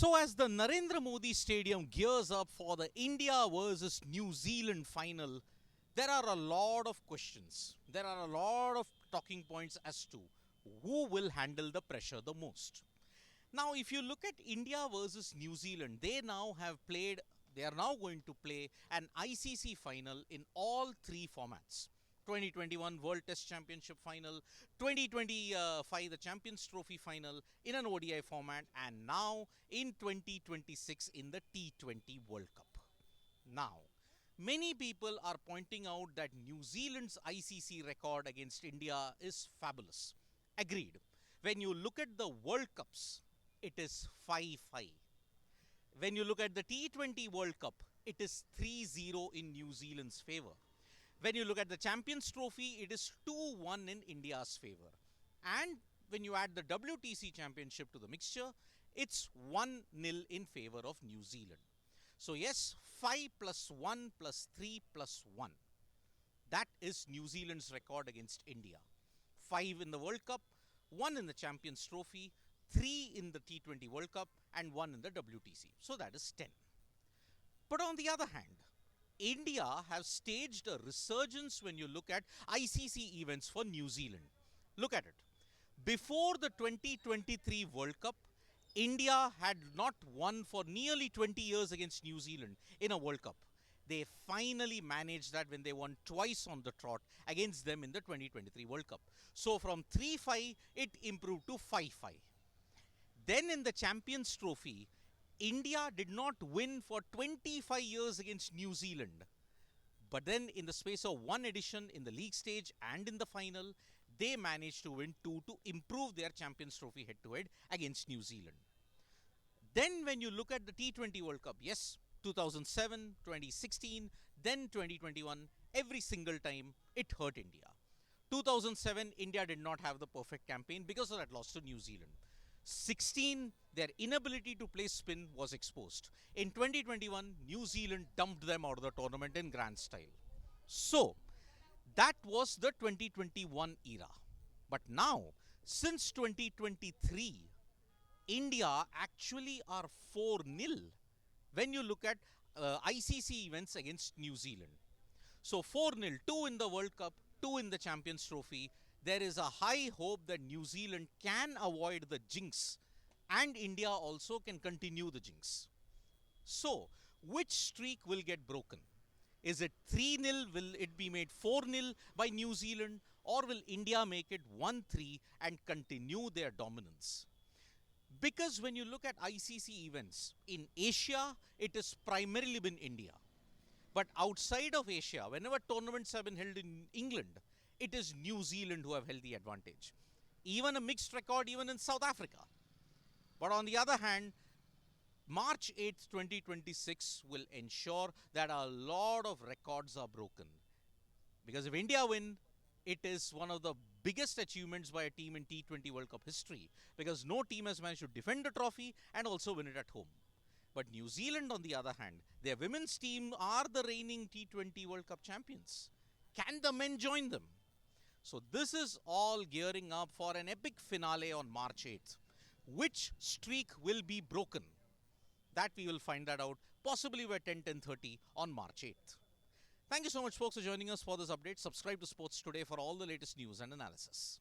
So, as the Narendra Modi Stadium gears up for the India versus New Zealand final, there are a lot of questions. There are a lot of talking points as to who will handle the pressure the most. Now, if you look at India versus New Zealand, they are now going to play an ICC final in all three formats. 2021 World Test Championship final, 2025 the Champions Trophy final in an ODI format, and now in 2026 in the T20 World Cup. Now, many people are pointing out that New Zealand's ICC record against India is fabulous. Agreed. When you look at the World Cups, it is 5-5. When you look at the T20 World Cup, it is 3-0 in New Zealand's favour. When you look at the Champions Trophy, it is 2-1 in India's favour. And when you add the WTC Championship to the mixture, it's 1-0 in favour of New Zealand. So yes, 5 plus 1 plus 3 plus 1. That is New Zealand's record against India. 5 in the World Cup, 1 in the Champions Trophy, 3 in the T20 World Cup, and 1 in the WTC. So that is 10. But on the other hand, India has staged a resurgence when you look at ICC events for New Zealand. Look at it. Before the 2023 World Cup, India had not won for nearly 20 years against New Zealand in a World Cup. They finally managed that when they won twice on the trot against them in the 2023 World Cup. So from 3-5, it improved to 5-5. Then in the Champions Trophy, India did not win for 25 years against New Zealand. But then in the space of one edition in the league stage and in the final, they managed to win 2 to improve their Champions Trophy head-to-head against New Zealand. Then when you look at the T20 World Cup, yes, 2007, 2016, then 2021, every single time it hurt India. 2007, India did not have the perfect campaign because of that loss to New Zealand. 16, their inability to play spin was exposed. In 2021, New Zealand dumped them out of the tournament in grand style. So, that was the 2021 era. But now, since 2023, India actually are 4-0 when you look at ICC events against New Zealand. So 4-0, 2 in the World Cup, 2 in the Champions Trophy. There is a high hope that New Zealand can avoid the jinx and India also can continue the jinx. So, which streak will get broken? Is it 3-0? Will it be made 4-0 by New Zealand? Or will India make it 1-3 and continue their dominance? Because when you look at ICC events, in Asia, it has primarily been India. But outside of Asia, whenever tournaments have been held in England, it is New Zealand who have held the advantage. Even a mixed record even in South Africa. But on the other hand, March 8th, 2026 will ensure that a lot of records are broken. Because if India win, it is one of the biggest achievements by a team in T20 World Cup history. Because no team has managed to defend the trophy and also win it at home. But New Zealand, on the other hand, their women's team are the reigning T20 World Cup champions. Can the men join them? So this is all gearing up for an epic finale on March 8th. Which streak will be broken? That we will find that out possibly by 10:30 on March 8th. Thank you so much folks for joining us for this update. Subscribe to Sports Today for all the latest news and analysis.